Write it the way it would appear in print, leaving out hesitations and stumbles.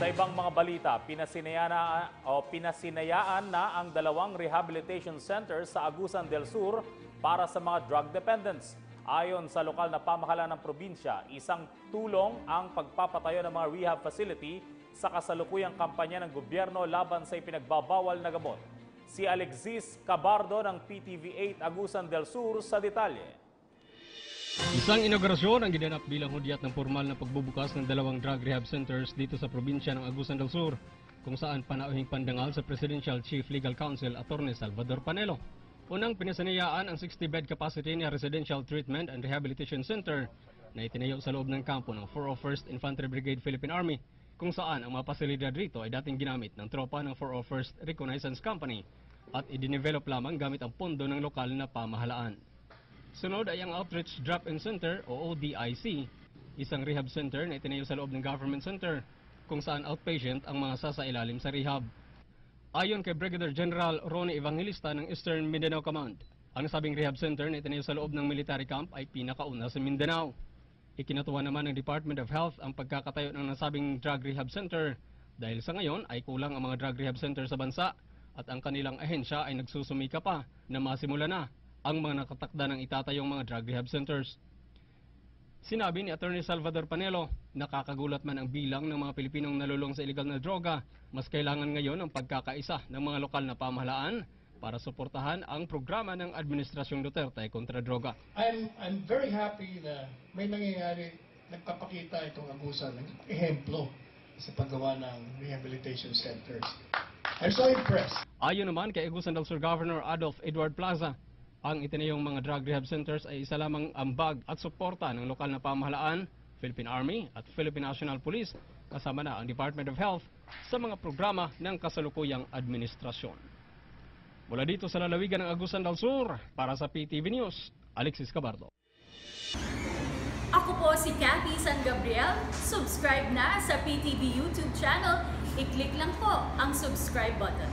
Sa ibang mga balita, pinasinayaan na ang dalawang rehabilitation centers sa Agusan del Sur para sa mga drug dependents. Ayon sa lokal na pamahalaan ng probinsya, isang tulong ang pagpapatayo ng mga rehab facility sa kasalukuyang kampanya ng gobyerno laban sa ipinagbabawal na gamot. Si Alexis Cabardo ng PTV8 Agusan del Sur sa detalye. Isang inaugurasyon ang ginanap bilang hudyat ng formal na pagbubukas ng dalawang drug rehab centers dito sa probinsya ng Agusan del Sur, kung saan panauhing pandangal sa Presidential Chief Legal Counsel Atty. Salvador Panelo. Unang pinasanayaan ang 60-bed capacity na Residential Treatment and Rehabilitation Center na itinayo sa loob ng kampo ng 401st Infantry Brigade Philippine Army, kung saan ang mga pasilidad rito ay dating ginamit ng tropa ng 401st Reconnaissance Company at i-develop lamang gamit ang pondo ng lokal na pamahalaan. Sunod ay ang Outreach Drop-in Center o ODIC, isang rehab center na itinayo sa loob ng government center kung saan outpatient ang mga sasailalim sa rehab. Ayon kay Brigadier General Ronnie Evangelista ng Eastern Mindanao Command, ang nasabing rehab center na itinayo sa loob ng military camp ay pinakauna sa Mindanao. Ikinatuwa naman ng Department of Health ang pagkakatayo ng nasabing drug rehab center dahil sa ngayon ay kulang ang mga drug rehab center sa bansa at ang kanilang ahensya ay nagsusumika pa na masimula na ang mga nakatakda ng itatayong mga drug rehab centers. Sinabi ni Atty. Salvador Panelo, nakakagulat man ang bilang ng mga Pilipinong nalulong sa illegal na droga, mas kailangan ngayon ang pagkakaisa ng mga lokal na pamahalaan para suportahan ang programa ng Administrasyong Duterte kontra droga. I'm very happy na may nangyayari, nagpapakita itong Agusan ng ehemplo sa paggawa ng rehabilitation centers. I'm so impressed. Ayon naman kay Agusan del Sur Governor Adolf Edward Plaza, ang itinayong mga drug rehab centers ay isa lamang ambag at suporta ng lokal na pamahalaan, Philippine Army at Philippine National Police, kasama na ang Department of Health sa mga programa ng kasalukuyang administrasyon. Mula dito sa lalawigan ng Agusan del Sur, para sa PTV News, Alexis Cabardo. Ako po si Cathy San Gabriel. Subscribe na sa PTV YouTube channel. I-click lang po ang subscribe button.